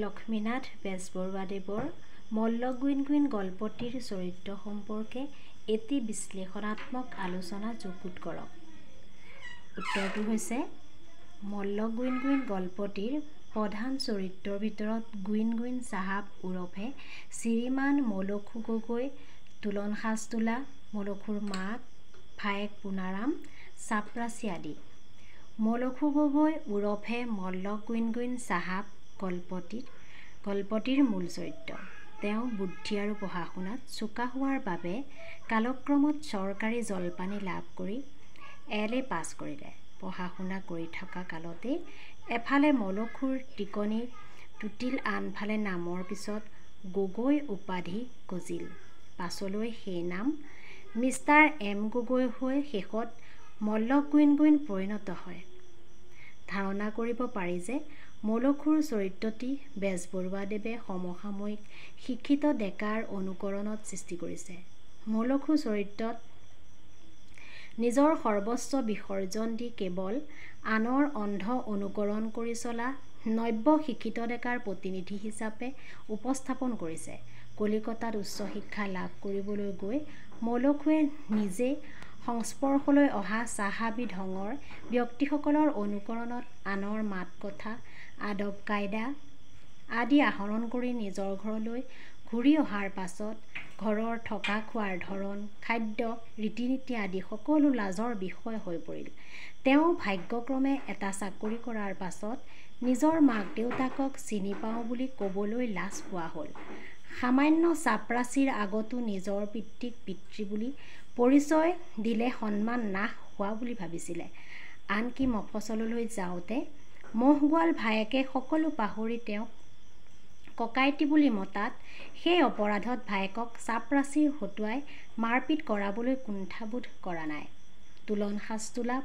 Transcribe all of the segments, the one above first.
লক্ষ্মীনাথ বেজবৰুৱাদেৱৰ মল্লগুইনগুইন গল্পটিৰ চৰিত্ৰ সম্পৰ্কে এটি বিশ্লেষণাত্মক আলোচনা যুগুত কৰক। উত্তৰটো হৈছে মল্লগুইনগুইন গল্পটিৰ প্ৰধান চৰিত্ৰৰ ভিতৰত গুইনগুইন চাহাব ওৰফে শ্ৰীমান মলখু গগৈ, তোলন সাজ তোলা, মলখুৰ মাক, ভায়েক পুনাৰাম, চাপৰাচি আদি। মলখু গগৈ ওৰফে মল্লগুইনগুইন চাহাব গল্পটিৰ মূল চৰিত্ৰ। তেওঁ বুদ্ধি আৰু পঢ়া শুনাত চোকা হোৱাৰ বাবে কালক্ৰমত চৰকাৰী জলপানী লাভ কৰি LA পাছ কৰিলে। পঢ়া শুনা কৰি থকা কালতেই এফালে মলখুৰ টিকনি টুটিল, আনফালে নামৰ পিছত গগৈ উপাধি গজিল। পাছলৈ সেই নাম মিষ্টাৰ M গগৈ হৈ শেষত মল্লগুইনগুইন পৰিণত হয়। ধাৰণা কৰিব পাৰি যে মলখুৰ চৰিত্ৰটি বেজবৰুৱাদেৱে সমসাময়িক শিক্ষিত ডেকাৰ অনুকৰণত সৃষ্টি কৰিছে। মলখু চৰিত্ৰত নিজৰ সৰ্বস্ব বিসৰ্জন দি কেৱল আনৰ অন্ধ অনুকৰণ কৰি চলা নব্য শিক্ষিত ডেকাৰ প্ৰতিনিধি হিচাপে উপস্থাপন কৰিছে। কলিকতাত উচ্চ শিক্ষা লাভ কৰিবলৈ গৈ মলখুৱে নিজে সংস্পৰ্শলৈ অহা চাহাবী ঢঙৰ ব্যক্তিসকলৰ অনুকৰণত আনৰ মাত কথা, আদব কায়দা আদি আহৰণ কৰি নিজৰ ঘৰলৈ ঘূৰি অহাৰ পাছত ঘৰৰ থকা খোৱাৰ ধৰণ, খাদ্য, ৰীতি নীতি আদি সকলো লাজৰ বিষয় হৈ পৰিল। তেওঁ ভাগ্যক্ৰমে এটা চাকৰি কৰাৰ পাছত নিজৰ মাক দেউতাকক চিনি পাওঁ বুলি ক'বলৈ লাজ পোৱা হ'ল। সামান্য চাপৰাচিৰ আগতো নিজৰ পিতৃক পিতৃ বুলি পৰিচয় দিলে সন্মান নাশ হোৱা বুলি ভাবিছিলে। আনকি মফচললৈ যাওঁতে মহ-গোৱাল ভায়েকে সকলো পাহৰি তেওঁক ককাইটি বুলি মতাত সেই অপৰাধত ভায়েকক চাপৰাচিৰ হতুৱাই মাৰপিট কৰাবলৈ কুণ্ঠাবোধ কৰা নাই। তোলন সাজ তোলা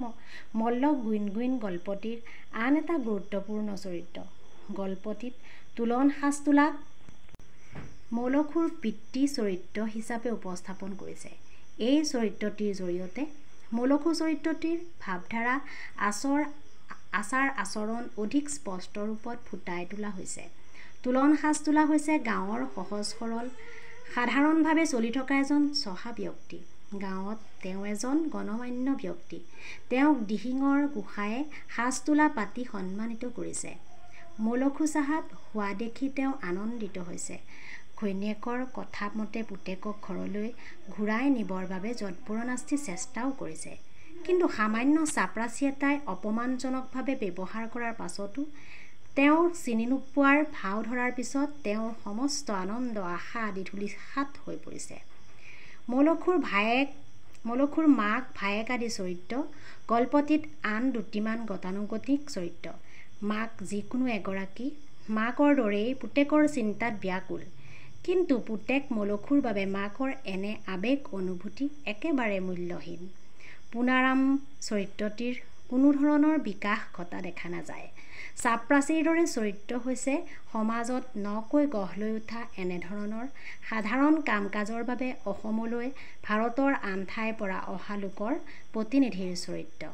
মল্লগুইনগুইন গল্পটিৰ আন এটা গুৰুত্বপূৰ্ণ চৰিত্ৰ। গল্পটিত তোলন সাজ তোলাক মলখুৰ পিতৃ চৰিত্ৰ হিচাপে উপস্থাপন কৰিছে। এই চৰিত্ৰটিৰ জৰিয়তে মলখু চৰিত্ৰটিৰ ভাৱধাৰা, আচাৰ আচৰণ অধিক স্পষ্ট ৰূপত ফুটাই তোলা হৈছে। তোলন সাজ তোলা হৈছে গাঁৱৰ সহজ সৰল সাধাৰণভাৱে চলি থকা এজন চহা ব্যক্তি। গাঁৱত তেওঁ এজন গণমান্য ব্যক্তি। তেওঁক দিহিঙৰ গোসাঁয়ে সাজ তোলা পাতি সন্মানিত কৰিছে। মলখু চাহাব হোৱা দেখি তেওঁ আনন্দিত হৈছে। ঘৈণীয়েকৰ কথা মতে পুতেকক ঘৰলৈ ঘূৰাই নিবৰ বাবে যৎপৰোনাস্তি চেষ্টাও কৰিছে। কিন্তু সামান্য চাপৰাচি এটাই অপমানজনকভাৱে ব্যৱহাৰ কৰাৰ পাছতো তেওঁৰ চিনি নোপোৱাৰ ভাও ধৰাৰ পিছত তেওঁৰ সমস্ত আনন্দ আশা আদি ধূলিসাৎ হৈ পৰিছে। মলখুৰ মাক, ভায়েক আদি চৰিত্ৰ গল্পটিত আন দুটিমান গতানুগতিক চৰিত্ৰ। মাক যিকোনো এগৰাকী মাকৰ দৰেই পুতেকৰ চিন্তাত ব্যাকুল। কিন্তু পুতেক মলখুৰ বাবে মাকৰ এনে আৱেগ অনুভূতি একেবাৰে মূল্যহীন। পুনাৰাম চৰিত্ৰটিৰ কোনো ধৰণৰ বিকাশ ঘটা দেখা নাযায়। চাপৰাচিৰ দৰে চৰিত্ৰ হৈছে সমাজত নকৈ গঢ় লৈ উঠা এনেধৰণৰ সাধাৰণ কাম কাজৰ বাবে অসমলৈ ভাৰতৰ আন ঠাইৰ পৰা অহা লোকৰ প্ৰতিনিধিৰ চৰিত্ৰ।